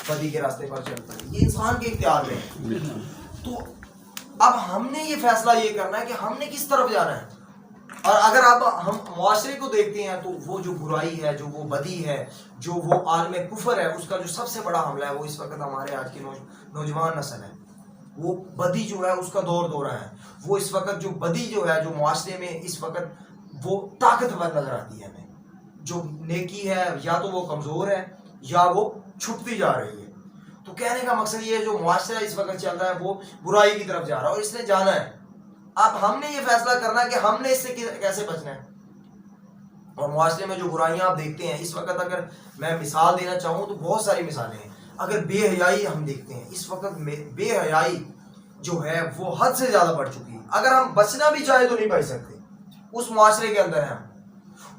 بدی کے راستے پر چلتا ہے، یہ انسان کے اختیار میں ہے۔ تو اب ہم نے یہ فیصلہ یہ کرنا ہے کہ ہم نے کس طرف جانا ہے۔ اور اگر اب ہم معاشرے کو دیکھتے ہیں تو وہ جو برائی ہے، جو وہ بدی ہے، جو وہ عالم کفر ہے، اس کا جو سب سے بڑا حملہ ہے وہ اس وقت ہمارے آج کی نوجوان نسل ہے۔ وہ بدی جو ہے اس کا دور دورہ ہے، وہ اس وقت جو بدی جو ہے، جو معاشرے میں اس وقت وہ طاقتور نظر آتی ہے ہمیں۔ جو نیکی ہے یا تو وہ کمزور ہے یا وہ چھپتی جا رہی ہے۔ تو کہنے کا مقصد یہ ہے جو معاشرہ اس وقت چل رہا ہے وہ برائی کی طرف جا رہا ہے اور اس نے جانا ہے۔ اب ہم نے یہ فیصلہ کرنا ہے کہ ہم نے اس سے کیسے بچنا ہے۔ اور معاشرے میں جو برائیاں آپ دیکھتے ہیں اس وقت، اگر میں مثال دینا چاہوں تو بہت ساری مثالیں ہیں۔ اگر بے حیائی ہم دیکھتے ہیں اس وقت میں، بے حیائی جو ہے وہ حد سے زیادہ بڑھ چکی ہے۔ اگر ہم بچنا بھی چاہیں تو نہیں بچ سکتے، اس معاشرے کے اندر ہیں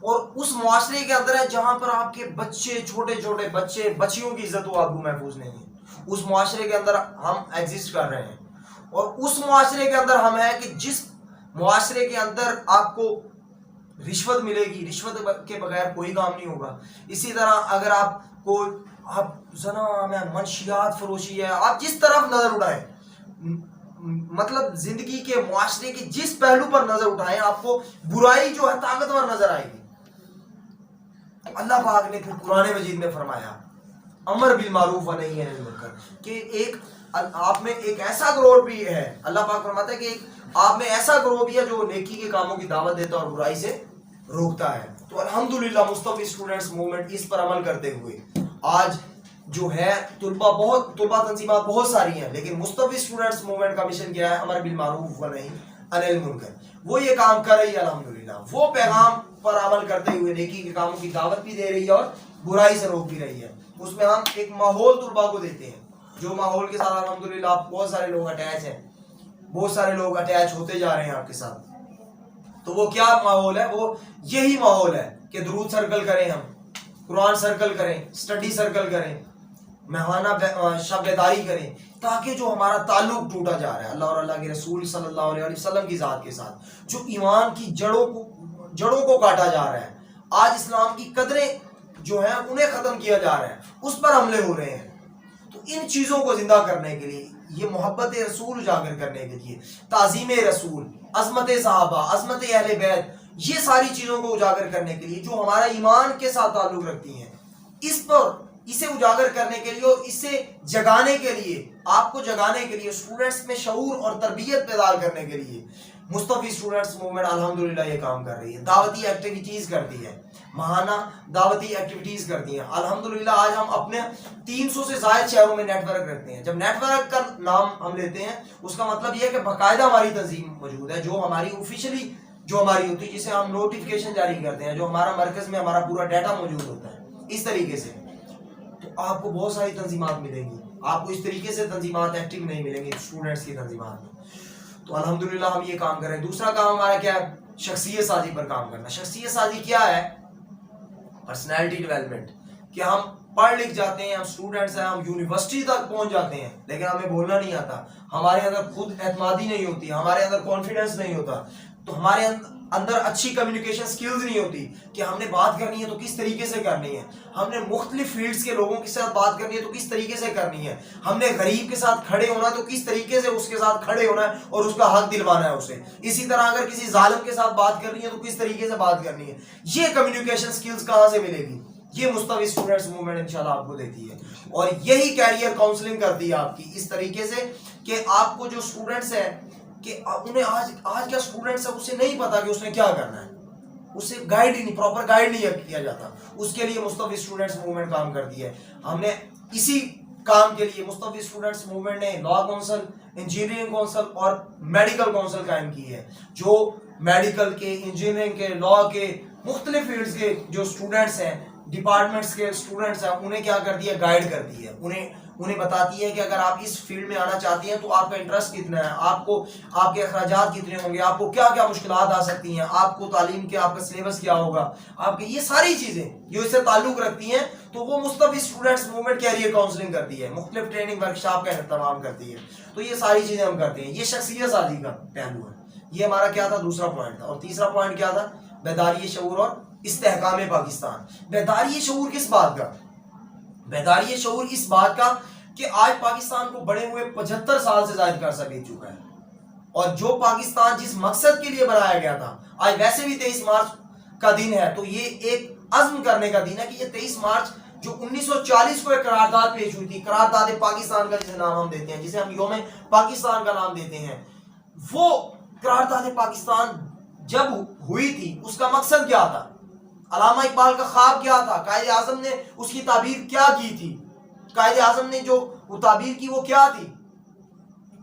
اور اس معاشرے کے اندر ہے جہاں پر آپ کے بچے، چھوٹے چھوٹے بچے، بچیوں کی عزت و آبرو محفوظ نہیں ہے۔ اس معاشرے کے اندر ہم ایگزسٹ کر رہے ہیں اور اس معاشرے کے اندر ہم ہیں کہ جس معاشرے کے اندر آپ کو رشوت ملے گی، رشوت کے بغیر کوئی کام نہیں ہوگا۔ اسی طرح اگر آپ کو زنا ہے، منشیات فروشی ہے، آپ جس طرف نظر اٹھائیں، مطلب زندگی کے معاشرے کے جس پہلو پر نظر اٹھائیں آپ کو برائی جو ہے طاقتور نظر آئے گی۔ اللہ پاک نے پھر قرآن مجید میں فرمایا امر بالمعروف و نہی عن المنکر کہ ایک آپ میں ایک ایسا گروہ بھی ہے، اللہ پاک فرماتا ہے کہ ایک آپ میں ایسا گروہ بھی ہے جو نیکی کے کاموں کی دعوت دیتا ہے اور برائی سے روکتا ہے۔ تو الحمدللہ مصطفی اسٹوڈنٹس موومنٹ اس پر عمل کرتے ہوئے آج جو ہے طلبہ تنظیمات بہت ساری ہیں، لیکن مصطفی اسٹوڈنٹس موومنٹ کا مشن کیا ہے؟ امر بالمعروف و نہی عن المنکر۔ وہ یہ کام کر رہی ہے الحمدللہ، وہ پیغام پر عمل کرتے ہوئے نیکی کے کاموں کی دعوت بھی دے رہی ہے اور برائی سے روک بھی رہی ہے۔ اس میں ہم ایک ماحول طلبہ کو دیتے ہیں، جو ماحول کے ساتھ الحمدللہ آپ بہت سارے لوگ اٹیچ ہیں، بہت سارے لوگ اٹیچ ہوتے جا رہے ہیں آپ کے ساتھ۔ تو وہ کیا ماحول ہے؟ وہ یہی ماحول ہے کہ درود سرکل کریں، ہم قرآن سرکل کریں، اسٹڈی سرکل کریں، ماہانہ شب بیداری کریں، تاکہ جو ہمارا تعلق ٹوٹا جا رہا ہے اللہ اور اللہ کے رسول صلی اللہ علیہ وسلم کی ذات کے ساتھ، جو ایمان کی جڑوں کو کاٹا جا رہا ہے، آج اسلام کی قدریں جو ہیں انہیں ختم کیا جا رہا ہے، اس پر حملے ہو رہے ہیں۔ تو ان چیزوں کو زندہ کرنے کے لیے، یہ محبت رسول اجاگر کرنے کے لیے، تعظیم رسول، عظمت صحابہ، عظمت اہل بیت، یہ ساری چیزوں کو اجاگر کرنے کے لیے جو ہمارا ایمان کے ساتھ تعلق رکھتی ہیں، اسے اجاگر کرنے کے لیے اور اسے جگانے کے لیے، آپ کو جگانے کے لیے، اسٹوڈنٹس میں شعور اور تربیت بیدار کرنے کے لیے مصطفی اسٹوڈنٹس موومنٹ الحمدللہ یہ کام کر رہی ہے۔ دعوتی ایکٹیویٹیز کرتی ہے، ماہانہ دعوتی ایکٹیویٹیز کرتی ہیں الحمدللہ۔ آج ہم اپنے 300 سے زائد شہروں میں نیٹ ورک رکھتے ہیں۔ جب نیٹ ورک کا نام ہم لیتے ہیں اس کا مطلب یہ ہے کہ باقاعدہ ہماری تنظیم موجود ہے، جو ہماری آفیشلی جو ہماری ہوتی ہے، جسے ہم نوٹیفیکیشن جاری کرتے ہیں، جو ہمارا مرکز میں ہمارا پورا ڈیٹا موجود ہوتا ہے۔ اس طریقے سے تو آپ کو بہت ساری تنظیمات ملیں گی، آپ کو اس طریقے سے تنظیمات ایکٹیو نہیں ملیں گی اسٹوڈنٹس کی تنظیمات میں۔ تو الحمدللہ ہم یہ کام کر رہے ہیں۔ دوسرا کام ہمارا کیا ہے؟ شخصیت سازی پر کام کرنا۔ شخصیت سازی کیا ہے؟ پرسنالٹی ڈیولپمنٹ، کہ ہم پڑھ لکھ جاتے ہیں، ہم اسٹوڈنٹس ہیں، ہم یونیورسٹی تک پہنچ جاتے ہیں لیکن ہمیں بولنا نہیں آتا، ہمارے اندر خود اعتمادی نہیں ہوتی، ہمارے اندر کانفیڈنس نہیں ہوتا، تو ہمارے اندر اچھی کمیونیکیشن سکلز نہیں ہوتی کہ ہم نے بات کرنی ہے تو کس طریقے سے کرنی ہے، ہم نے مختلف فیلڈز کے لوگوں کے ساتھ بات کرنی ہے تو کس طریقے سے کرنی ہے، ہم نے غریب کے ساتھ کھڑے ہونا ہے تو کس طریقے سے اس کے ساتھ کھڑے ہونا ہے اور اس کا حق دلوانا ہے اسے۔ اسی طرح اگر کسی ظالم کے ساتھ بات کرنی ہے تو کس طریقے سے بات کرنی ہے۔ یہ کمیونیکیشن سکلز کہاں سے ملے گی؟ یہ مصطفی اسٹوڈنٹس موومنٹ انشاءاللہ آپ کو دیتی ہے، اور یہی کیریئر کاؤنسلنگ کرتی ہے آپ کی، اس طریقے سے کہ آپ کو جو اسٹوڈنٹس ہیں کہ انہیں آج کیا اسٹوڈنٹس ہے اسے نہیں پتا کہ اس نے کیا کرنا ہے، اسے گائیڈ ہی نہیں، پراپر گائیڈ نہیں کیا جاتا۔ اس کے لیے مصطفی اسٹوڈنٹس موومنٹ کام کرتی ہے۔ ہم نے اسی کام کے لیے مصطفی اسٹوڈنٹس موومنٹ نے لا کونسل، انجینئرنگ کونسل اور میڈیکل کونسل قائم کی ہے، جو میڈیکل کے، انجینئرنگ کے، لا کے، مختلف فیلڈز کے جو اسٹوڈنٹس ہیں، ڈپارٹمنٹس کے اسٹوڈنٹس ہیں، انہیں کیا کرتی ہے؟ گائیڈ کرتی ہے، انہیں بتاتی ہے کہ اگر آپ اس فیلڈ میں آنا چاہتی ہیں تو آپ کا انٹرسٹ کتنا ہے، آپ کے اخراجات کتنے ہوں گے، آپ کو کیا کیا مشکلات آ سکتی ہیں، آپ کو تعلیم کے آپ کا سلیبس کیا ہوگا، آپ کے یہ ساری چیزیں جو اس سے تعلق رکھتی ہیں، تو وہ مصطفی اسٹوڈنٹس موومنٹ کیریئر کاؤنسلنگ کرتی ہے، مختلف ٹریننگ ورکشاپ کا اہتمام کرتی ہے۔ تو یہ ساری چیزیں ہم کرتے ہیں۔ یہ شخصیت سازی کا پہلو ہے۔ یہ ہمارا کیا تھا؟ دوسرا پوائنٹ تھا۔ اور تیسرا پوائنٹ کیا تھا؟ بیداری شعور اور استحکام پاکستان۔ بیداری شعور کس بات کا؟ بیداری شعور اس بات کا کہ آج پاکستان کو بڑے ہوئے 75 سال سے زائد کا عرصہ بیت چکا ہے، اور جو پاکستان جس مقصد کے لیے بنایا گیا تھا، آج ویسے بھی 23 مارچ کا دن ہے تو یہ ایک عزم کرنے کا دن ہے کہ یہ 23 مارچ جو 1940 کو ایک قرارداد پیش ہوئی تھی، قرارداد پاکستان کا جسے نام ہم دیتے ہیں، جسے ہم یوم پاکستان کا نام دیتے ہیں، وہ قرارداد پاکستان جب ہوئی تھی اس کا مقصد کیا تھا؟ علامہ اقبال کا خواب کیا تھا؟ قائد اعظم نے اس کی تعبیر کیا کی تھی؟ قائد اعظم نے جو وہ تعبیر کی وہ کیا تھی؟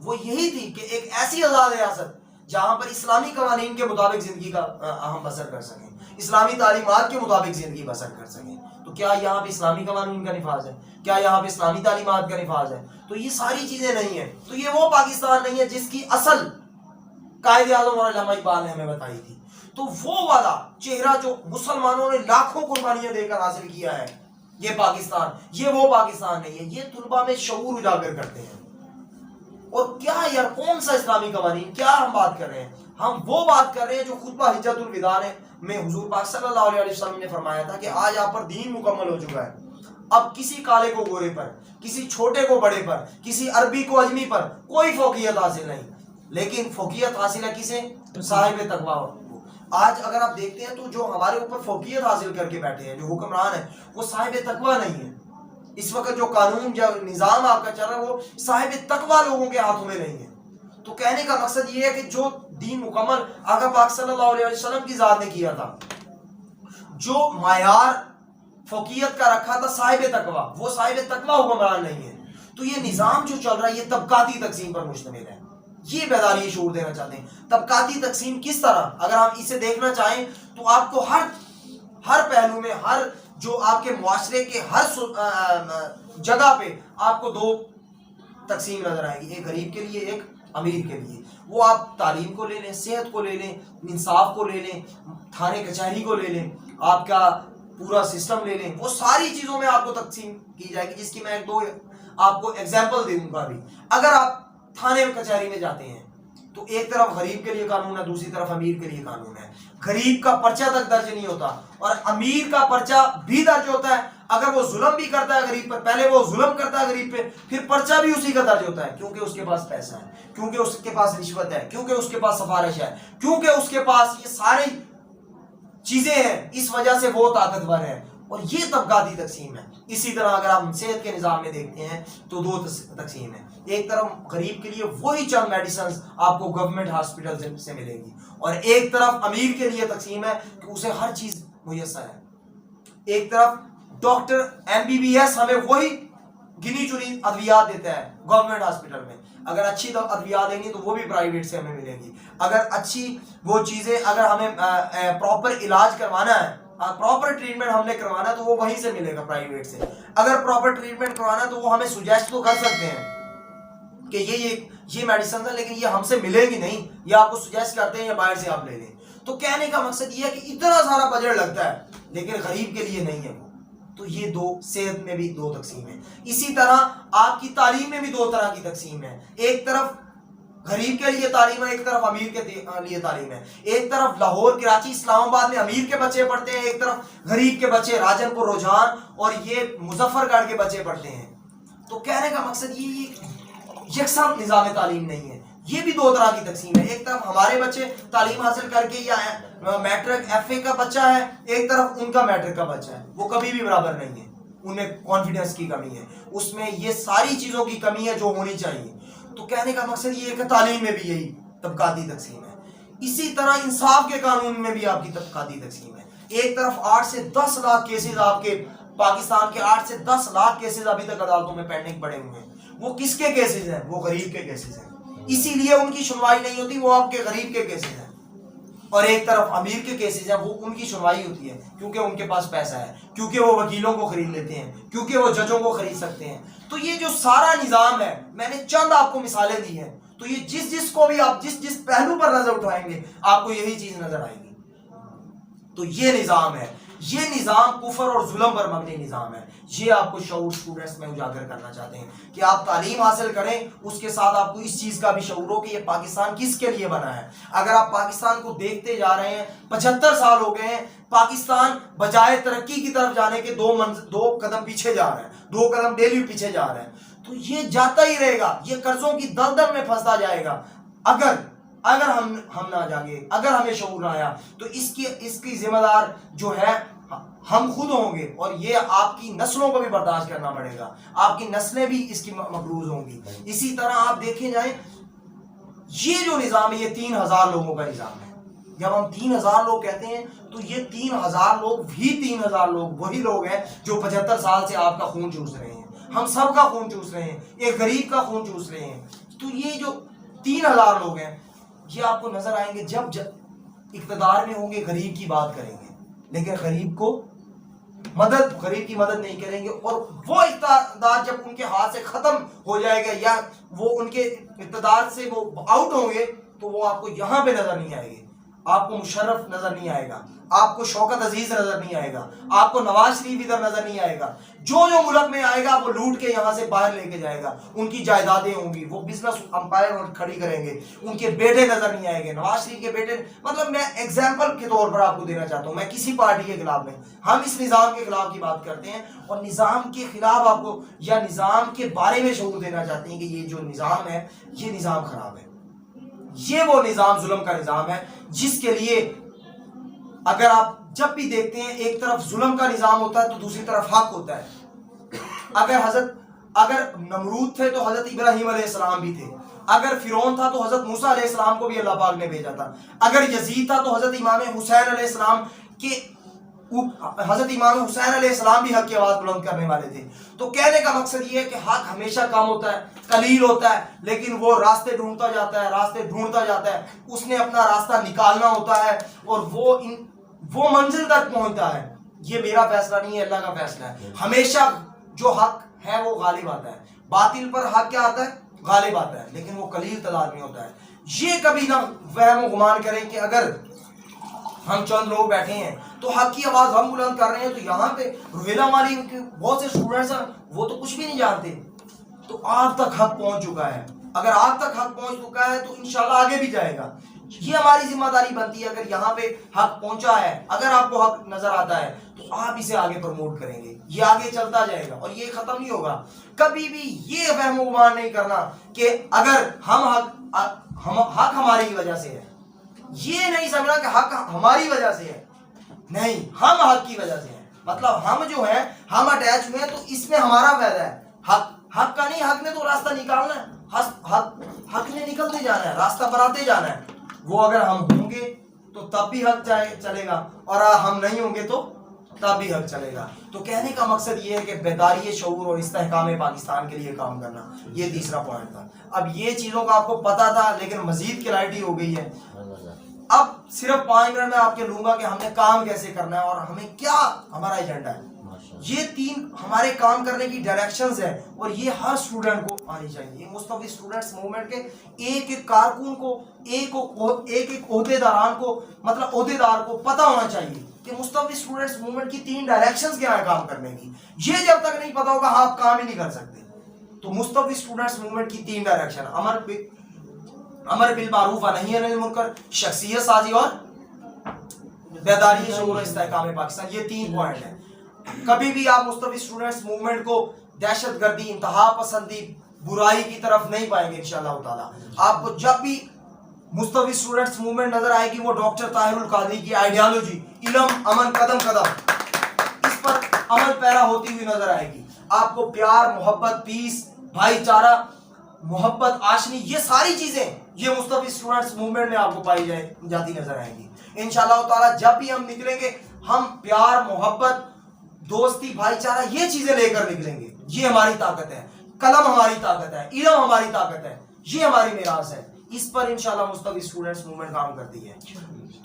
وہ یہی تھی کہ ایک ایسی آزاد ریاست جہاں پر اسلامی قوانین کے مطابق زندگی کا ہم بسر کر سکیں، اسلامی تعلیمات کے مطابق زندگی بسر کر سکیں۔ تو کیا یہاں پہ اسلامی قوانین کا نفاذ ہے؟ کیا یہاں پہ اسلامی تعلیمات کا نفاذ ہے؟ تو یہ ساری چیزیں نہیں ہیں۔ تو یہ وہ پاکستان نہیں ہے جس کی اصل قائد اعظم اور علامہ اقبال نے ہمیں بتائی تھی۔ تو وہ والا چہرہ جو مسلمانوں نے لاکھوں قربانیاں دے کر حاصل کیا ہے، یہ پاکستان، یہ وہ پاکستان نہیں ہے۔ یہ طلباء میں شعور اجاگر کرتے ہیں۔ اور کیا یار کون سا اسلامی قوانین، کیا ہم بات کر رہے ہیں؟ ہم وہ بات کر رہے ہیں جو خطبہ حجت الوداع میں حضور پاک صلی اللہ علیہ وسلم نے فرمایا تھا کہ آج آپ پر دین مکمل ہو چکا ہے، اب کسی کالے کو گورے پر، کسی چھوٹے کو بڑے پر، کسی عربی کو اجمی پر کوئی فوقیت حاصل نہیں، لیکن فوقیت حاصل ہے کسے؟ صاحب تقویٰ کو۔ آج اگر آپ دیکھتے ہیں تو جو ہمارے اوپر فوقیت حاصل کر کے بیٹھے ہیں، جو حکمران ہیں، وہ صاحب تقویٰ نہیں ہے۔ اس وقت جو قانون جو نظام آپ کا چل رہا ہے وہ صاحب تقویٰ لوگوں کے ہاتھوں میں نہیں ہے۔ تو کہنے کا مقصد یہ ہے کہ جو دین مکمل آقا پاک صلی اللہ علیہ وسلم کی ذات نے کیا تھا، جو معیار فوقیت کا رکھا تھا صاحب تقویٰ، وہ صاحب تقویٰ حکمران نہیں ہے۔ تو یہ نظام جو چل رہا ہے یہ طبقاتی تقسیم پر مشتمل ہے۔ یہ بیداری شعور دینا چاہتے ہیں۔ طبقاتی تقسیم کس طرح؟ اگر ہم اسے دیکھنا چاہیں تو آپ کو ہر پہلو میں، ہر جو آپ کے معاشرے کے ہر جگہ پہ آپ کو دو تقسیم نظر آئے گی، ایک غریب کے لیے، ایک امیر کے لیے۔ وہ آپ تعلیم کو لے لیں، صحت کو لے لیں، انصاف کو لے لیں، تھانے کچہری کو لے لیں، آپ کا پورا سسٹم لے لیں، وہ ساری چیزوں میں آپ کو تقسیم کی جائے گی، جس کی میں ایک دو آپ کو ایگزامپل دوں گا بھی۔ اگر آپ تھانے کچہری میں جاتے ہیں تو ایک طرف غریب کے لیے قانون ہے، دوسری طرف امیر کے لیے قانون ہے۔ غریب کا پرچہ تک درج نہیں ہوتا اور امیر کا پرچہ بھی درج ہوتا ہے۔ اگر وہ ظلم بھی کرتا ہے غریب پر، پہلے وہ ظلم کرتا ہے غریب پہ، پھر پرچہ بھی اسی کا درج ہوتا ہے، کیونکہ اس کے پاس پیسہ ہے، کیونکہ اس کے پاس رشوت ہے، کیونکہ اس کے پاس سفارش ہے، کیونکہ اس کے پاس یہ ساری چیزیں ہیں، اس وجہ سے وہ طاقتور ہے۔ اور یہ طبقاتی تقسیم ہے۔ اسی طرح اگر ہم صحت کے نظام میں دیکھتے ہیں تو دو تقسیم ہے۔ ایک طرف غریب کے لیے وہی چند میڈیسنز آپ کو گورنمنٹ ہاسپٹل سے ملے گی، اور ایک طرف امیر کے لیے تقسیم ہے کہ اسے ہر چیز میسر ہے۔ ایک طرف ڈاکٹر MBBS ہمیں وہی گنی چنی ادویات دیتا ہے گورنمنٹ ہاسپٹل میں، اگر اچھی ادویات دیں گی تو وہ بھی پرائیویٹ سے ہمیں ملے گی۔ اگر اچھی وہ چیزیں، اگر ہمیں پراپر علاج کروانا ہے، پراپر ٹریٹمنٹ ہم نے کروانا ہے تو وہ وہیں سے ملے گا پرائیویٹ سے۔ اگر پراپر ٹریٹمنٹ کروانا ہے تو وہ ہمیں سجیسٹ تو کر سکتے ہیں کہ یہ میڈیسن ہے، لیکن یہ ہم سے ملے گی نہیں، یا آپ کو سجیسٹ کرتے ہیں یا باہر سے آپ لے لیں۔ تو کہنے کا مقصد یہ ہے کہ اتنا سارا بجٹ لگتا ہے لیکن غریب کے لیے نہیں ہے وہ۔ تو یہ دو، صحت میں بھی دو تقسیم ہے۔ اسی طرح آپ کی تعلیم میں بھی دو طرح کی تقسیم ہے، ایک طرف غریب کے لیے تعلیم ہے، ایک طرف امیر کے لیے تعلیم ہے۔ ایک طرف لاہور، کراچی، اسلام آباد میں امیر کے بچے پڑھتے ہیں، ایک طرف غریب کے بچے راجن پور، رجحان اور یہ مظفر گڑھ کے بچے پڑھتے ہیں۔ تو کہنے کا مقصد یہ یکساں نظام تعلیم نہیں ہے، یہ بھی دو طرح کی تقسیم ہے۔ ایک طرف ہمارے بچے تعلیم حاصل کر کے یا میٹرک FA کا بچہ ہے، ایک طرف ان کا میٹرک کا بچہ ہے، وہ کبھی بھی برابر نہیں ہے، ان میں کانفیڈنس کی کمی ہے، اس میں یہ ساری چیزوں کی کمی ہے جو ہونی چاہیے۔ تو کہنے کا مقصد یہ ہے کہ تعلیم میں بھی یہی طبقاتی تقسیم ہے۔ اسی طرح انصاف کے قانون میں بھی آپ کی طبقاتی تقسیم ہے۔ ایک طرف 8 سے 10 لاکھ کیسز آپ کے پاکستان کے 8 سے 10 لاکھ کیسز ابھی تک عدالتوں میں پینڈنگ پڑے ہوئے ہیں۔ وہ کس کے کیسز ہیں؟ وہ غریب کے کیسز ہیں، اسی لیے ان کی سنوائی نہیں ہوتی، وہ آپ کے غریب کے کیسز ہیں۔ اور ایک طرف امیر کے کیسز ہیں، وہ ان کی سنوائی ہوتی ہے کیونکہ ان کے پاس پیسہ ہے، کیونکہ وہ وکیلوں کو خرید لیتے ہیں، کیونکہ وہ ججوں کو خرید سکتے ہیں۔ تو یہ جو سارا نظام ہے، میں نے چند آپ کو مثالیں دی ہیں، تو یہ جس کو بھی آپ جس پہلو پر نظر اٹھائیں گے آپ کو یہی چیز نظر آئے گی۔ تو یہ نظام ہے، یہ نظام کفر اور ظلم پر مبنی نظام ہے. یہ آپ کو شعور اسٹوڈنٹس میں اجاگر کرنا چاہتے ہیں کہ آپ تعلیم حاصل کریں, اس کے ساتھ آپ کو اس چیز کا بھی شعور ہو کہ یہ پاکستان کس کے لیے بنا ہے. اگر آپ پاکستان کو دیکھتے جا رہے ہیں, 75 سال ہو گئے ہیں, پاکستان بجائے ترقی کی طرف جانے کے 2 قدم پیچھے جا رہے ہیں, 2 قدم ڈیلی پیچھے جا رہے ہیں. تو یہ جاتا ہی رہے گا, یہ قرضوں کی دلدل میں پھنستا جائے گا. اگر ہم نہ جاگے, اگر ہمیں شعور نہ آیا, تو اس کی ذمہ دار جو ہے ہم خود ہوں گے, اور یہ آپ کی نسلوں کو بھی برداشت کرنا پڑے گا, آپ کی نسلیں بھی اس کی مقروض ہوں گی. اسی طرح آپ دیکھیں جائیں, یہ جو نظام ہے یہ 3000 لوگوں کا نظام ہے. جب ہم 3000 لوگ کہتے ہیں تو یہ 3000 لوگ بھی 3000 لوگ وہی لوگ ہیں جو 75 سال سے آپ کا خون چوس رہے ہیں, ہم سب کا خون چوس رہے ہیں, ایک غریب کا خون چوس رہے ہیں. تو یہ جو 3000 لوگ ہیں یہ آپ کو نظر آئیں گے جب اقتدار میں ہوں گے, غریب کی بات کریں گے, لیکن غریب کی مدد نہیں کریں گے. اور وہ اقتدار جب ان کے ہاتھ سے ختم ہو جائے گا یا وہ ان کے اقتدار سے وہ آؤٹ ہوں گے, تو وہ آپ کو یہاں پہ نظر نہیں آئے گے, آپ کو مشرف نظر نہیں آئے گا, آپ کو شوکت عزیز نظر نہیں آئے گا, آپ کو نواز شریف ادھر نظر نہیں آئے گا. جو ملک میں آئے گا وہ لوٹ کے یہاں سے باہر لے کے جائے گا, ان کی جائیدادیں ہوں گی, وہ بزنس امپائر کھڑی کریں گے, ان کے بیٹے نظر نہیں آئے گے. نواز شریف کے بیٹے, مطلب میں ایگزامپل کے طور پر آپ کو دینا چاہتا ہوں, میں کسی پارٹی کے خلاف نہیں, ہم اس نظام کے خلاف کی بات کرتے ہیں, اور نظام کے خلاف آپ کو یا نظام کے بارے میں شعور دینا چاہتے ہیں کہ یہ جو نظام ہے یہ نظام خراب ہے. یہ وہ نظام ظلم کا نظام ہے جس کے لیے اگر آپ جب بھی دیکھتے ہیں ایک طرف ظلم کا نظام ہوتا ہے تو دوسری طرف حق ہوتا ہے. اگر نمرود تھے تو حضرت ابراہیم علیہ السلام بھی تھے, اگر فرعون تھا تو حضرت موسیٰ علیہ السلام کو بھی اللہ پاک نے بھیجا تھا, اگر یزید تھا تو حضرت امام حسین علیہ السلام بھی حق کی آواز بلند کرنے والے تھے. تو کہنے کا مقصد یہ ہے کہ حق ہمیشہ کم ہوتا ہے, قلیل ہوتا ہے, لیکن وہ راستے ڈھونڈتا جاتا ہے, اس نے اپنا راستہ نکالنا ہوتا ہے, اور وہ منزل تک پہنچتا ہے. یہ میرا فیصلہ نہیں ہے, اللہ کا فیصلہ ہے. ہمیشہ جو حق ہے وہ غالب آتا ہے, باطل پر حق کیا آتا ہے, غالب آتا ہے, لیکن وہ قلیل تعداد میں ہوتا ہے. یہ کبھی نہ وہم و گمان کریں کہ اگر ہم چند لوگ بیٹھے ہیں تو حق کی آواز ہم بلند کر رہے ہیں, تو یہاں پہ روہیلا مالی کے بہت سے اسٹوڈنٹس ہیں وہ تو کچھ بھی نہیں جانتے, تو آپ تک حق پہنچ چکا ہے. اگر آپ تک حق پہنچ چکا ہے تو انشاءاللہ آگے بھی جائے گا. یہ ہماری ذمہ داری بنتی ہے, اگر یہاں پہ حق پہنچا ہے, اگر آپ کو حق نظر آتا ہے تو آپ اسے آگے پروموٹ کریں گے, یہ آگے چلتا جائے گا اور یہ ختم نہیں ہوگا. کبھی بھی یہ وہم و گمان نہیں کرنا کہ اگر حق ہماری وجہ سے ہے, یہ نہیں سمجھنا کہ حق ہماری وجہ سے ہے, نہیں, ہم حق کی وجہ سے ہیں. مطلب ہم جو ہیں ہم اٹیچ ہوئے ہیں تو اس میں ہمارا فائدہ ہے. حق کا نہیں, حق نے تو راستہ نکالنا ہے, حق نے نکلتے جانا ہے, راستہ بناتے جانا ہے. وہ اگر ہم ہوں گے تو تب بھی حق چلے گا, اور ہم نہیں ہوں گے تو تب بھی حق چلے گا. تو کہنے کا مقصد یہ ہے کہ بیداری شعور اور استحکام پاکستان کے لیے کام کرنا, یہ تیسرا پوائنٹ تھا. اب یہ چیزوں کا آپ کو پتا تھا, لیکن مزید کلیئرٹی ہو گئی ہے. اب صرف 5 منٹ میں آپ کے لوں گا کہ ہم نے کام کیسے کرنا ہے اور ہمیں کیا ہمارا ایجنڈا ہے. یہ 3 ہمارے کام کرنے کی ڈائریکشنز ہیں, اور یہ ہر اسٹوڈنٹ کو آنی چاہیے. یہ مستوی اسٹوڈنٹس موومنٹ کے ایک کارکن کو, ایک عہدیداران کو, مطلب عہدیدار کو پتہ ہونا چاہیے کہ مستوی اسٹوڈنٹس موومنٹ کی 3 ڈائریکشنز کیا ہے کام کرنے کی. یہ جب تک نہیں پتا ہوگا آپ کام ہی نہیں کر سکتے. تو مستوی اسٹوڈنٹس موومنٹ کی 3 ڈائریکشن, امر بالمعروف و نہی عن المنکر, شخصیت سازی اور بیداری شعور و استحکام پاکستان, یہ 3 پوائنٹ ہیں. کبھی بھی آپ مستوی اسٹوڈنٹس موومنٹ کو دہشت گردی, انتہا پسندی, برائی کی طرف نہیں پائیں گے انشاءاللہ تعالی. آپ کو جب بھی مستوی اسٹوڈنٹس موومنٹ نظر آئے گی وہ ڈاکٹر طاہر القادری کی آئیڈیالوجی علم امن قدم قدم اس پر عمل پیرا ہوتی ہوئی نظر آئے گی. آپ کو پیار, محبت, پیس, بھائی چارہ, محبت, آشنی, یہ ساری چیزیں یہ مستوی اسٹوڈنٹس موومنٹ میں آپ کو پائی جاتی نظر آئیں گی انشاءاللہ تعالی. جب بھی ہم نکلیں گے ہم پیار, محبت, دوستی, بھائی چارہ یہ چیزیں لے کر نکلیں گے. یہ ہماری طاقت ہے, قلم ہماری طاقت ہے, علم ہماری طاقت ہے, یہ ہماری میراث ہے. اس پر انشاءاللہ مستوی اسٹوڈنٹس موومنٹ کام کرتی ہے.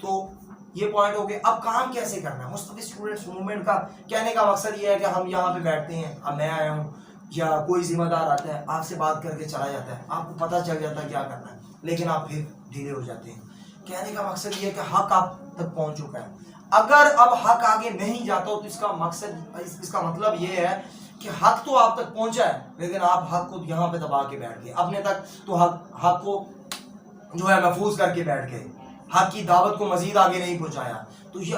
تو یہ پوائنٹ ہو گئے. اب کام کیسے کرنا ہے مستوی اسٹوڈنٹس موومنٹ کا, کہنے کا مقصد یہ ہے کہ ہم یہاں پہ بیٹھتے ہیں, اب میں آیا ہوں یا کوئی ذمہ دار آتا ہے, آپ سے بات کر کے چلا جاتا ہے, آپ کو پتہ چل جاتا ہے کیا کرنا ہے, لیکن آپ پھر ڈھیلے ہو جاتے ہیں کہنے کا مقصد یہ ہے کہ حق آپ تک پہنچ چکا ہے. اگر اب حق آگے نہیں جاتا تو اس کا مقصد، اس کا مطلب یہ ہے کہ حق تو آپ تک پہنچا ہے لیکن آپ حق کو یہاں پہ دبا کے بیٹھ گئے، اپنے تک تو حق کو جو ہے محفوظ کر کے بیٹھ گئے، حق کی دعوت کو مزید آگے نہیں پہنچایا. تو یہ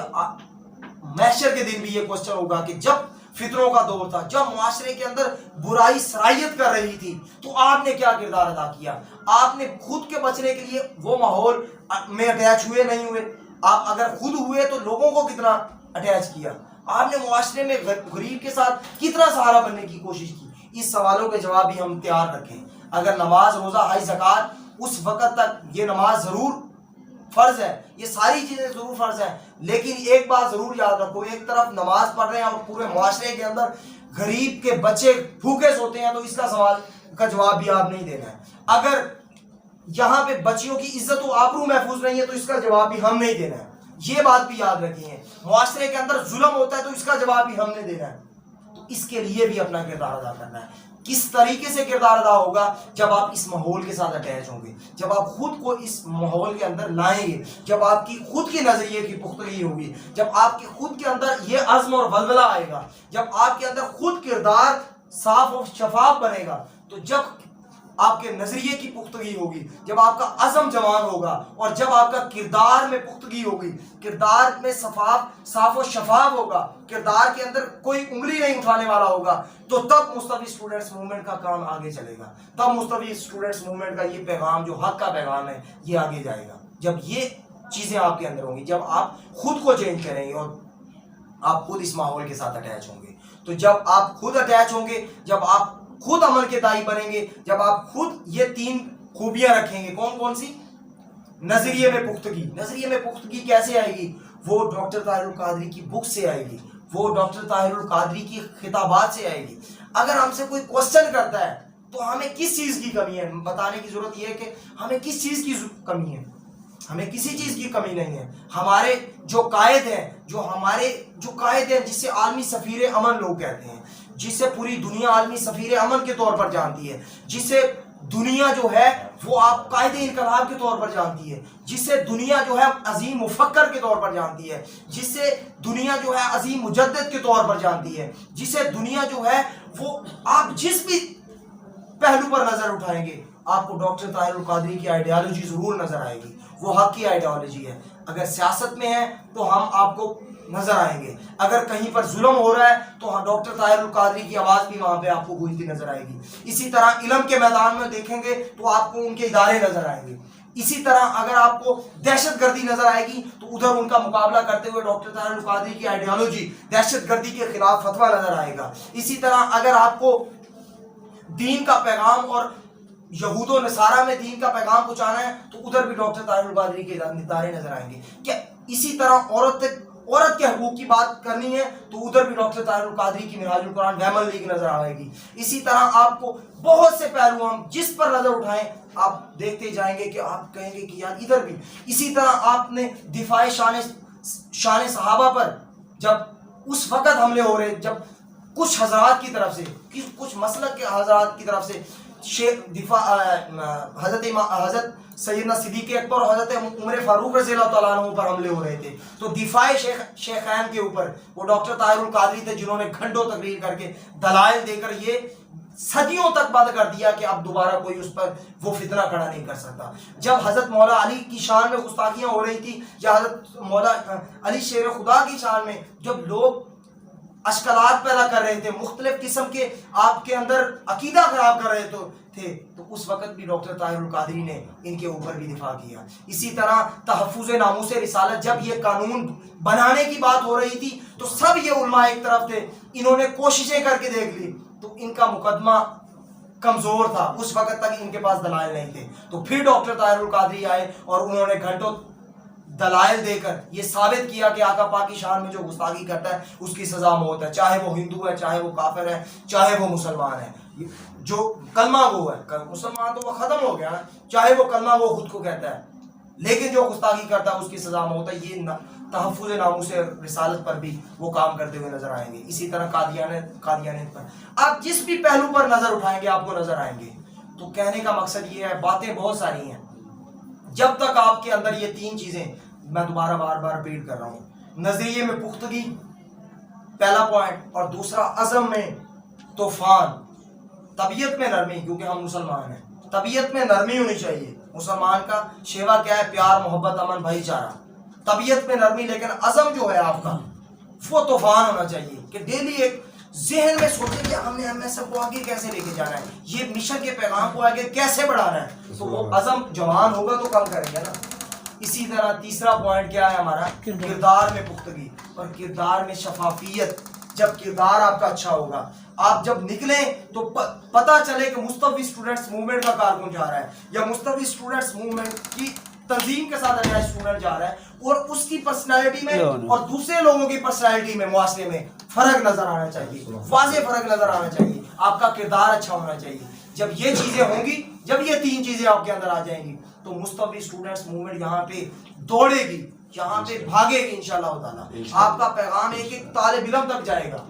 محشر کے دن بھی یہ کوشچن ہوگا کہ جب فتنوں کا دور تھا، جب معاشرے کے اندر برائی سرایت کر رہی تھی، تو آپ نے کیا کردار ادا کیا؟ آپ نے خود کے بچنے کے لیے وہ ماحول میں اٹیچ ہوئے نہیں ہوئے؟ آپ اگر خود ہوئے تو لوگوں کو کتنا اٹیچ کیا؟ آپ نے معاشرے میں غریب کے ساتھ کتنا سہارا بننے کی کوشش کی؟ اس سوالوں کے جواب بھی ہم تیار رکھیں. اگر نماز، روزہ، حج، زکوٰۃ، اس وقت تک یہ نماز ضرور فرض ہے، یہ ساری چیزیں ضرور فرض ہیں، لیکن ایک بات ضرور یاد رکھو، ایک طرف نماز پڑھ رہے ہیں اور پورے معاشرے کے اندر غریب کے بچے بھوکے سوتے ہیں، تو اس کا سوال کا جواب بھی آپ نہیں دینا ہے. اگر یہاں پہ بچیوں کی عزت و آبرو محفوظ نہیں ہے تو اس کا جواب بھی ہم نہیں دینا ہے. یہ بات بھی یاد رکھیں. معاشرے کے اندر ظلم ہوتا ہے تو اس کا جواب بھی ہم نے دینا ہے. تو اس کے لیے بھی اپنا کردار ادا کرنا ہے. کس طریقے سے کردار ادا ہوگا؟ جب آپ اس ماحول کے ساتھ اٹیچ ہوں گے، جب آپ خود کو اس ماحول کے اندر لائیں گے، جب آپ کی خود کی نظریے کی پختگی ہوگی، جب آپ کی خود کے اندر یہ عزم اور ولولہ آئے گا، جب آپ کے اندر خود کردار صاف و شفاف بنے گا، تو جب آپ کے نظریے کی پختگی ہوگی، جب آپ کا عزم جوان ہوگا اور جب آپ کا کردار میں پختگی ہوگی، کردار میں صاف و شفاف ہوگا، کردار کے اندر کوئی انگلی نہیں اٹھانے والا ہوگا، تو تب مصطفی اسٹوڈنٹس موومنٹ کا کام آگے چلے گا. تب مصطفی اسٹوڈنٹس موومنٹ کا یہ پیغام جو حق کا پیغام ہے یہ آگے جائے گا. جب یہ چیزیں آپ کے اندر ہوں گی، جب آپ خود کو چینج کریں گے اور آپ خود اس ماحول کے ساتھ اٹیچ ہوں گے، تو جب آپ خود اٹیچ ہوں گے، جب آپ خود عمل کے دائی بنیں گے، جب آپ خود یہ 3 خوبیاں رکھیں گے. کون سی؟ نظریے میں پختگی. نظریے میں پختگی کیسے آئے گی؟ وہ ڈاکٹر طاہر القادری کی بک سے آئے گی، وہ ڈاکٹر طاہر القادری کی خطابات سے آئے گی. اگر ہم سے کوئی کوشچن کرتا ہے تو ہمیں کس چیز کی کمی ہے، بتانے کی ضرورت یہ ہے کہ ہمیں کس چیز کی کمی ہے. ہمیں کسی چیز کی کمی نہیں ہے. ہمارے جو قائد ہیں جسے عالمی سفیر امن لوگ کہتے ہیں، جسے پوری دنیا عالمی سفیر امن کے طور پر جانتی ہے، جسے دنیا جو ہے وہ آپ قائد انقلاب کے طور پر جانتی ہے، جسے دنیا جو ہے عظیم مفکر کے طور پر جانتی ہے، جسے دنیا جو ہے عظیم مجدد کے طور پر جانتی ہے، جسے دنیا جو ہے وہ آپ جس بھی پہلو پر نظر اٹھائیں گے آپ کو ڈاکٹر طاہر القادری کی آئیڈیالوجی ضرور نظر آئے گی. وہ حق کی آئیڈیالوجی ہے. اگر سیاست میں ہے تو ہم آپ کو نظر آئیں گے، اگر کہیں پر ظلم ہو رہا ہے تو ڈاکٹر طاہر القادری کی آواز بھی وہاں پہ آپ کو گونجتی نظر آئے گی. اسی طرح علم کے میدان میں دیکھیں گے تو آپ کو ان کے ادارے نظر آئیں گے. اسی طرح اگر آپ کو دہشت گردی نظر آئے گی تو ادھر ان کا مقابلہ کرتے ہوئے ڈاکٹر طاہر القادری کی آئیڈیالوجی دہشت گردی کے خلاف فتویٰ نظر آئے گا. اسی طرح اگر آپ کو دین کا پیغام اور یہود و نصارہ میں دین کا پیغام پہنچانا ہے تو ادھر بھی ڈاکٹر طاہر القادری کے ادارے نظر آئیں گے. کیا اسی طرح عورت کے حقوق کی بات کرنی ہے تو ادھر بھی ڈاکٹر طاہر القادری کی منہاج القرآن ویمن لیگ نظر آئے گی. اسی طرح آپ کو بہت سے پہلو ہم جس پر نظر اٹھائیں آپ دیکھتے جائیں گے کہ آپ کہیں گے کہ یار ادھر بھی. اسی طرح آپ نے دفاع شان صحابہ پر جب اس وقت حملے ہو رہے، جب کچھ حضرات کی طرف سے، کچھ مسلک کے حضرات کی طرف سے حضرت سیدنا صدیق اکبر اور حضرت عمر فاروق رضی اللہ تعالیٰ عنہ پر حملے ہو رہے تھے، تو دفاع شیخین کے اوپر وہ ڈاکٹر طاہر القادری تھے جنہوں نے گھنٹوں تقریر کر کے دلائل دے کر یہ صدیوں تک بند کر دیا کہ اب دوبارہ کوئی اس پر وہ فتنہ کھڑا نہیں کر سکتا. جب حضرت مولا علی کی شان میں گستاخیاں ہو رہی تھی یا حضرت مولا علی شیر خدا کی شان میں جب لوگ اشکالات پیدا کر رہے تھے، مختلف قسم کے آپ کے اندر عقیدہ خراب کر رہے تھے، تو اس وقت بھی ڈاکٹر طاہر القادری نے ان کے اوپر بھی دفاع کیا. اسی طرح تحفظ ناموس رسالت جب یہ قانون بنانے کی بات ہو رہی تھی تو سب یہ علماء ایک طرف تھے، انہوں نے کوششیں کر کے دیکھ لی تو ان کا مقدمہ کمزور تھا، اس وقت تک ان کے پاس دلائل نہیں تھے. تو پھر ڈاکٹر طاہر القادری آئے اور انہوں نے گھنٹوں دلائل دے کر یہ ثابت کیا کہ آقا پاک کی شان میں جو گستاخی کرتا ہے اس کی سزا موت ہے، چاہے وہ ہندو ہے، چاہے وہ کافر ہے، چاہے وہ مسلمان ہے. جو کلمہ وہ ہے، مسلمان تو وہ ختم ہو گیا، چاہے وہ کلمہ وہ خود کو کہتا ہے، لیکن جو گستاخی کرتا ہے اس کی سزا موت ہے. یہ تحفظ ناموس رسالت پر بھی وہ کام کرتے ہوئے نظر آئیں گے. اسی طرح قادیانیت پر آپ جس بھی پہلو پر نظر اٹھائیں گے آپ کو نظر آئیں گے. تو کہنے کا مقصد یہ ہے، باتیں بہت ساری ہیں جب تک آپ کے اندر یہ تین چیزیں، میں دوبارہ بار بار ریپیٹ کر رہا ہوں، نظریے میں پختگی پہلا پوائنٹ، اور دوسرا عزم میں طوفان، طبیعت میں نرمی، کیونکہ ہم مسلمان ہیں، طبیعت میں نرمی ہونی چاہیے. مسلمان کا شیوا کیا ہے؟ پیار، محبت، امن، بھائی چارہ. طبیعت میں نرمی، لیکن عزم جو ہے آپ کا وہ طوفان ہونا چاہیے کہ ڈیلی ایک ذہن میں سوچیں کہ ہم نے MSF کو آگے کیسے لے کے جانا ہے، یہ مشن کے پیغام کو آگے کیسے بڑھانا ہے. تو وہ عزم جوان ہوگا تو کم کریں گے نا. اسی طرح تیسرا پوائنٹ کیا ہے ہمارا؟ کردار میں پختگی اور کردار میں شفافیت. جب کردار آپ کا اچھا ہوگا، آپ جب نکلیں تو پتہ چلے کہ مصطفی اسٹوڈنٹس موومنٹ کا کارکن جا رہا ہے، یا مصطفی اسٹوڈنٹس موومنٹ کی تنظیم کے ساتھ نیا اسٹوڈنٹ جا رہا ہے، اور اس کی پرسنالٹی میں اور دوسرے لوگوں کی پرسنالٹی میں، معاشرے میں فرق نظر آنا چاہیے، واضح فرق نظر آنا چاہیے. آپ کا کردار اچھا ہونا چاہیے. جب یہ چیزیں ہوں گی، جب یہ تین چیزیں آپ کے اندر آ جائیں گی، تو مصطفی اسٹوڈنٹس موومنٹ یہاں پہ دوڑے گی، یہاں پہ بھاگے گی انشاءاللہ تعالیٰ. آپ کا پیغام ایک ایک طالب علم تک جائے گا.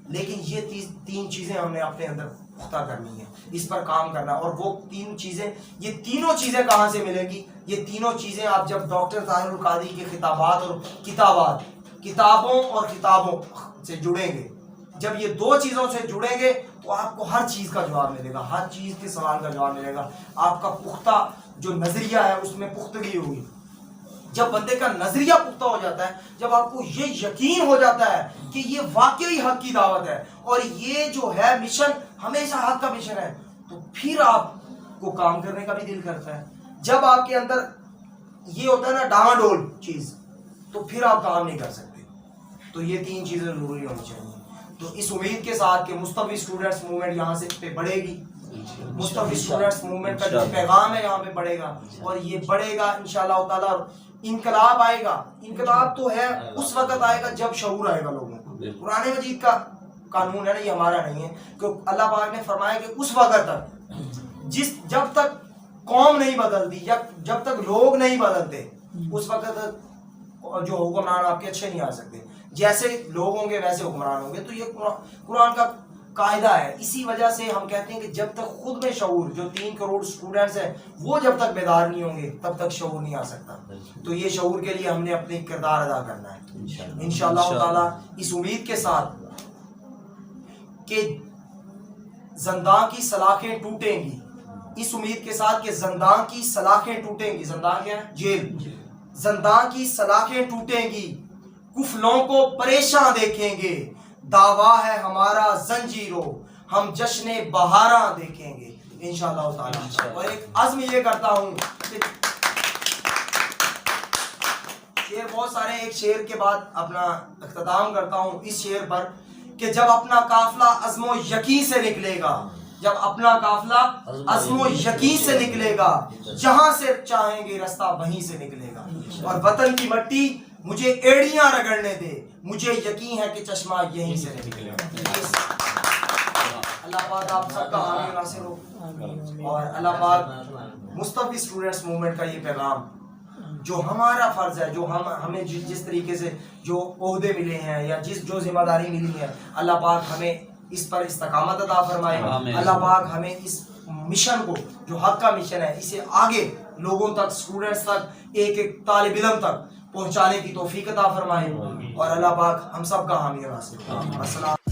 لیکن یہ تین چیزیں ہم نے اپنے اندر پختہ کرنی ہے، اس پر کام کرنا. اور وہ تین چیزیں، یہ تینوں چیزیں کہاں سے ملیں گی؟ یہ تینوں چیزیں آپ جب ڈاکٹر طاہر القادری کے خطابات اور کتابوں اور خطابوں سے جڑیں گے، جب یہ دو چیزوں سے جڑیں گے تو آپ کو ہر چیز کا جواب ملے گا، ہر چیز کے سوال کا جواب ملے گا. آپ کا پختہ جو نظریہ ہے اس میں پختگی ہوگی. جب بندے کا نظریہ پختہ ہو جاتا ہے، جب آپ کو یہ یقین ہو جاتا ہے کہ یہ واقعی حق کی دعوت ہے اور یہ جو ہے مشن ہمیشہ حق کا مشن ہے، تو پھر آپ کو کام کرنے کا بھی دل کرتا ہے. جب آپ کے اندر یہ ہوتا ہے نا ڈاما ڈول چیز، تو پھر آپ کام نہیں کر سکتے. تو یہ تین چیزیں ضروری ہونی چاہیے. تو اس امید کے ساتھ کہ مصطفی اسٹوڈنٹس موومنٹ یہاں سے پہ بڑھے گی، مصطفی اسٹوڈنٹس موومنٹ کا جو پیغام ہے یہاں پہ بڑھے گا، اور یہ بڑھے گا انشاءاللہ تعالیٰ. انقلاب آئے گا. انقلاب تو ہے اس وقت آئے گا جب شعور آئے گا لوگوں کو. قرآن مجید کا قانون ہے نا، یہ ہمارا نہیں ہے، کہ اللہ پاک نے فرمایا کہ اس وقت تک جب تک قوم نہیں بدلتی، جب تک لوگ نہیں بدلتے، اس وقت تک جو حکمران آپ کے اچھے نہیں آ سکتے. جیسے لوگ ہوں گے ویسے حکمران ہوں گے. تو یہ قرآن کا قاعدہ ہے. اسی وجہ سے ہم کہتے ہیں کہ جب تک خود میں شعور، جو 3 کروڑ اسٹوڈنٹس ہیں وہ جب تک بیدار نہیں ہوں گے تب تک شعور نہیں آ سکتا. تو یہ شعور کے لیے ہم نے اپنے کردار ادا کرنا ہے انشاءاللہ تعالیٰ، اس امید کے ساتھ کہ زنداں کی سلاخیں ٹوٹیں گی. اس امید کے ساتھ کہ زنداں کی سلاخیں ٹوٹیں گی. زنداں کیا ہے؟ جیل. زنداں کی سلاخیں ٹوٹیں گی، کفلوں کو پریشاں دیکھیں گے. دعویٰ ہے ہمارا زنجیرو، ہم جشن بہاراں دیکھیں گے انشاءاللہ تعالیٰ. اور ایک عزم یہ کرتا ہوں کہ شعر بہت سارے، ایک شعر کے بعد اپنا اختتام کرتا ہوں اس شعر پر کہ جب اپنا قافلہ عزم و یقین سے نکلے گا، جب اپنا قافلہ عزم و یقین سے نکلے گا، جہاں سے چاہیں گے رستہ وہیں سے نکلے گا. اور وطن کی مٹی مجھے ایڑیاں رگڑنے دے، مجھے یقین ہے کہ چشمہ یہیں سے نکلے گا. اللہ پاک آپ سب کا حامی و ناصر ہو، اور اللہ پاک مصطفی اسٹوڈنٹس موومنٹ کا یہ پیغام جو ہمارا فرض ہے، جو ہمیں جس طریقے سے جو عہدے ملے ہیں یا جو ذمہ داری ملی ہے، اللہ پاک ہمیں اس پر استقامت عطا فرمائے. اللہ پاک ہمیں اس مشن کو جو حق کا مشن ہے اسے آگے لوگوں تک، اسٹوڈنٹس تک، ایک ایک طالب علم تک پہنچانے کی توفیق عطا فرمائے. اور اللہ پاک ہم سب کا حامی و ناصر. السلام.